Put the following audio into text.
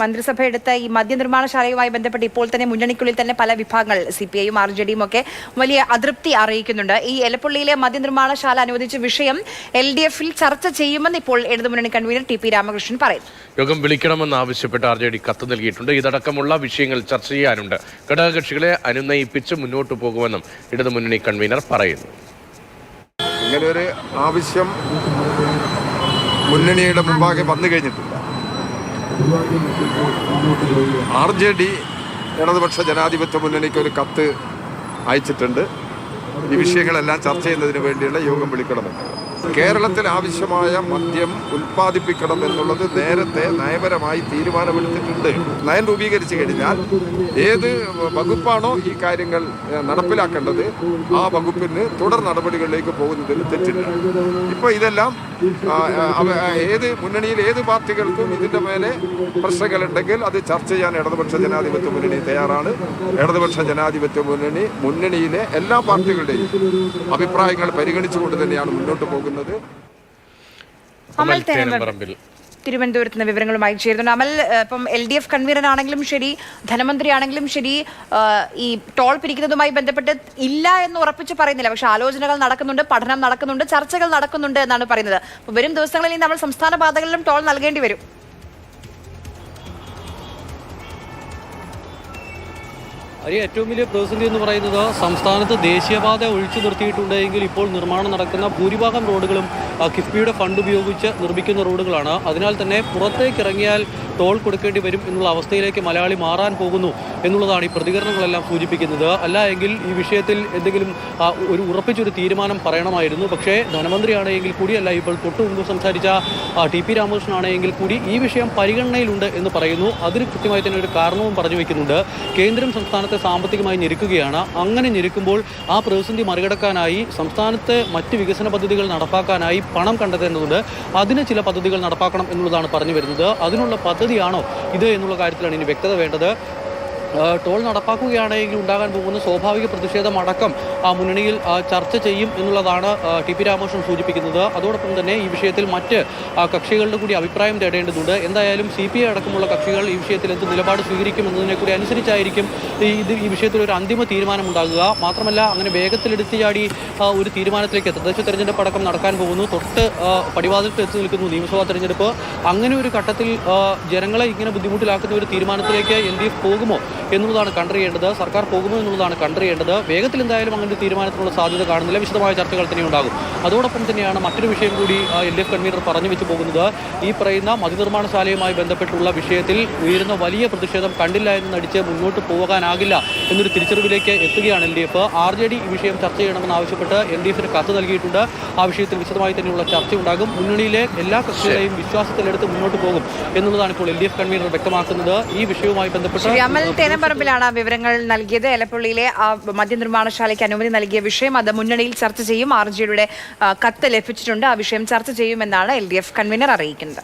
മന്ത്രിസഭ എടുത്ത ഈ മദ്യനിർമ്മാണശാലയുമായി ബന്ധപ്പെട്ട് ഇപ്പോൾ തന്നെ മുന്നണിക്കുള്ളിൽ തന്നെ പല വിഭാഗങ്ങൾ സിപിഐയും ആർജെഡിയും ഒക്കെ വലിയ അതൃപ്തി അറിയിക്കുന്നുണ്ട്. ഈ എലപ്പുള്ളിയിലെ മദ്യനിർമ്മാണശാല അനുവദിച്ച വിഷയം LDF-ൽ ചർച്ച ചെയ്യുമെന്ന് ഇപ്പോൾ ഇടതുമുന്നണി കൺവീനർ TP രാമകൃഷ്ണൻ പറയുന്നു. യോഗം വിളിക്കണമെന്ന് ആവശ്യപ്പെട്ട് RJD കത്ത് നൽകിയിട്ടുണ്ട്. ഇതടക്കമുള്ള വിഷയങ്ങൾ ചർച്ച ചെയ്യാനുണ്ട്. ഘടകകക്ഷികളെ അനുനയിപ്പിച്ച് മുന്നോട്ടു പോകുമെന്നും ഇടതുമുന്നണി കൺവീനർ പറയുന്നു. ഇങ്ങനൊരു ആവശ്യം മുന്നണിയുടെ മുമ്പാകെ വന്നു കഴിഞ്ഞിട്ടില്ല. RJD ഇടതുപക്ഷ ജനാധിപത്യ മുന്നണിക്ക് ഒരു കത്ത് അയച്ചിട്ടുണ്ട്. ഈ വിഷയങ്ങളെല്ലാം ചർച്ച ചെയ്യുന്നതിന് വേണ്ടിയുള്ള യോഗം വിളിക്കണമെന്ന്. കേരളത്തിൽ ആവശ്യമായ മദ്യം ഉൽപ്പാദിപ്പിക്കണം എന്നുള്ളത് നേരത്തെ നയപരമായി തീരുമാനമെടുത്തിട്ടുണ്ട്. നയം രൂപീകരിച്ചു കഴിഞ്ഞാൽ ഏത് വകുപ്പാണോ ഈ കാര്യങ്ങൾ നടപ്പിലാക്കേണ്ടത് ആ വകുപ്പിന് തുടർ നടപടികളിലേക്ക് പോകുന്നതിൽ തെറ്റില്ല. ഇപ്പോൾ ഇതെല്ലാം ഏത് മുന്നണിയിൽ ഏത് പാർട്ടികൾക്കും ഇതിൻ്റെ മേലെ പ്രശ്നങ്ങളുണ്ടെങ്കിൽ അത് ചർച്ച ചെയ്യാൻ ഇടതുപക്ഷ ജനാധിപത്യ മുന്നണി തയ്യാറാണ്. ഇടതുപക്ഷ ജനാധിപത്യ മുന്നണിയിലെ എല്ലാ പാർട്ടികളുടെയും അഭിപ്രായങ്ങൾ പരിഗണിച്ചുകൊണ്ട് തന്നെയാണ് മുന്നോട്ട് പോകുന്നത്. തിരുവനന്തപുരത്ത് നിന്ന് വിവരങ്ങളുമായി ചേരുന്നു. അമൽ, ഇപ്പം LDF കൺവീനർ ആണെങ്കിലും ശരി, ധനമന്ത്രി ആണെങ്കിലും ശരി, ഈ ടോൾ പിരിക്കുന്നതുമായി ബന്ധപ്പെട്ട് ഇല്ല എന്ന് ഉറപ്പിച്ച് പറയുന്നില്ല. പക്ഷെ ആലോചനകൾ നടക്കുന്നുണ്ട്, പഠനം നടക്കുന്നുണ്ട്, ചർച്ചകൾ നടക്കുന്നുണ്ട് എന്നാണ് പറയുന്നത്. അപ്പോൾ വരും ദിവസങ്ങളിൽ നമ്മൾ സംസ്ഥാന പാതകളിലും ടോൾ നൽകേണ്ടി വരും. ഏറ്റവും വലിയ പ്രതിസന്ധി എന്ന് പറയുന്നത് സംസ്ഥാനത്ത് ദേശീയപാത ഒഴിച്ചു നിർത്തിയിട്ടുണ്ടെങ്കിൽ ഇപ്പോൾ നിർമ്മാണം നടക്കുന്ന ഭൂരിഭാഗം റോഡുകളും കിഫ്ബിയുടെ ഫണ്ട് ഉപയോഗിച്ച് നിർമ്മിക്കുന്ന റോഡുകളാണ്. അതിനാൽ തന്നെ പുറത്തേക്ക് ഇറങ്ങിയാൽ ടോൾ കൊടുക്കേണ്ടി വരും എന്നുള്ള അവസ്ഥയിലേക്ക് മലയാളി മാറാൻ പോകുന്നു എന്നുള്ളതാണ് ഈ പ്രതികരണങ്ങളെല്ലാം സൂചിപ്പിക്കുന്നത്. അല്ല എങ്കിൽ ഈ വിഷയത്തിൽ എന്തെങ്കിലും ഉറപ്പിച്ചൊരു തീരുമാനം പറയണമായിരുന്നു. പക്ഷേ ധനമന്ത്രിയാണെങ്കിൽ കൂടിയല്ല, ഇപ്പോൾ തൊട്ടു മുമ്പ് സംസാരിച്ച TP രാമകൃഷ്ണൻ ആണെങ്കിൽ കൂടി ഈ വിഷയം പരിഗണനയിലുണ്ട് എന്ന് പറയുന്നു. അതിന് കൃത്യമായി തന്നെ ഒരു കാരണവും പറഞ്ഞു വയ്ക്കുന്നുണ്ട്. കേന്ദ്രം സംസ്ഥാനത്തെ സാമ്പത്തികമായി ഞെരുക്കുകയാണ്. അങ്ങനെ ഞെരുക്കുമ്പോൾ ആ പ്രതിസന്ധി മറികടക്കാനായി സംസ്ഥാനത്തെ മറ്റ് വികസന പദ്ധതികൾ നടപ്പാക്കാനായി പണം കണ്ടെത്തേണ്ടതുണ്ട്. അതിന് ചില പദ്ധതികൾ നടപ്പാക്കണം എന്നുള്ളതാണ് പറഞ്ഞു വരുന്നത്. അതിനുള്ള പദ്ധതിയാണോ ഇത് എന്നുള്ള കാര്യത്തിലാണ് ഇനി വ്യക്തത വേണ്ടത്. ടോൾ നടപ്പാക്കുകയാണെങ്കിൽ ഉണ്ടാകാൻ പോകുന്ന സ്വാഭാവിക പ്രതിഷേധം അടക്കം ആ മുന്നണിയിൽ ചർച്ച ചെയ്യും എന്നുള്ളതാണ് TP രാമകൃഷ്ണൻ സൂചിപ്പിക്കുന്നത്. അതോടൊപ്പം തന്നെ ഈ വിഷയത്തിൽ മറ്റ് കക്ഷികളുടെ കൂടി അഭിപ്രായം തേടേണ്ടതുണ്ട്. എന്തായാലും CPI അടക്കമുള്ള കക്ഷികൾ ഈ വിഷയത്തിൽ എന്ത് നിലപാട് സ്വീകരിക്കും എന്നതിനെ കൂടി അനുസരിച്ചായിരിക്കും ഈ വിഷയത്തിൽ ഒരു അന്തിമ തീരുമാനമുണ്ടാകുക. മാത്രമല്ല, അങ്ങനെ വേഗത്തിലെടുത്ത് ചാടി ഒരു തീരുമാനത്തിലേക്ക് തദ്ദേശ തെരഞ്ഞെടുപ്പ് അടക്കം നടക്കാൻ പോകുന്നു. തൊട്ട് പടിവാതിൽക്ക് എത്തി നിൽക്കുന്നു നിയമസഭാ തെരഞ്ഞെടുപ്പ്. അങ്ങനെ ഒരു ഘട്ടത്തിൽ ജനങ്ങളെ ഇങ്ങനെ ബുദ്ധിമുട്ടിലാക്കുന്ന ഒരു തീരുമാനത്തിലേക്ക് LDF പോകുമോ എന്നുള്ളതാണ് കണ്ടറിയേണ്ടത്. സർക്കാർ പോകുമോ എന്നുള്ളതാണ് കണ്ടറിയേണ്ടത്. വേഗത്തിൽ എന്തായാലും അങ്ങനെ ഒരു തീരുമാനത്തിനുള്ള സാധ്യത കാണുന്നില്ല. വിശദമായ ചർച്ചകൾ തന്നെ ഉണ്ടാകും. അതോടൊപ്പം തന്നെയാണ് മറ്റൊരു വിഷയം കൂടി LDF കൺവീനർ പറഞ്ഞു വെച്ച് പോകുന്നത്. ഈ പറയുന്ന മദ്യനിർമ്മാണശാലയുമായി ബന്ധപ്പെട്ടുള്ള വിഷയത്തിൽ ഉയരുന്ന വലിയ പ്രതിഷേധം കണ്ടില്ല എന്ന് നടിച്ച് മുന്നോട്ട് പോകാനാകില്ല എന്നൊരു തിരിച്ചറിവിലേക്ക് എത്തുകയാണ് LDF. RJD ഈ വിഷയം ചർച്ച ചെയ്യണമെന്ന് ആവശ്യപ്പെട്ട് LDF-ന് കത്ത് നൽകിയിട്ടുണ്ട്. ആ വിഷയത്തിൽ വിശദമായി തന്നെയുള്ള ചർച്ച ഉണ്ടാകും. മുന്നണിയിലെ എല്ലാ കക്ഷികളെയും വിശ്വാസത്തിലെടുത്ത് മുന്നോട്ട് പോകും എന്നുള്ളതാണ് ഇപ്പോൾ LDF കൺവീനർ വ്യക്തമാക്കുന്നത്. ഈ വിഷയവുമായി ബന്ധപ്പെട്ട് പറമ്പിലാണ് വിവരങ്ങൾ നൽകിയത്. എലപ്പുള്ളിയിലെ മദ്യനിർമ്മാണശാലയ്ക്ക് അനുമതി നൽകിയ വിഷയം അത് മുന്നണിയിൽ ചർച്ച ചെയ്യും. RJD കത്ത് ലഭിച്ചിട്ടുണ്ട്. ആ വിഷയം ചർച്ച ചെയ്യുമെന്നാണ് LDF കൺവീനർ അറിയിക്കുന്നത്.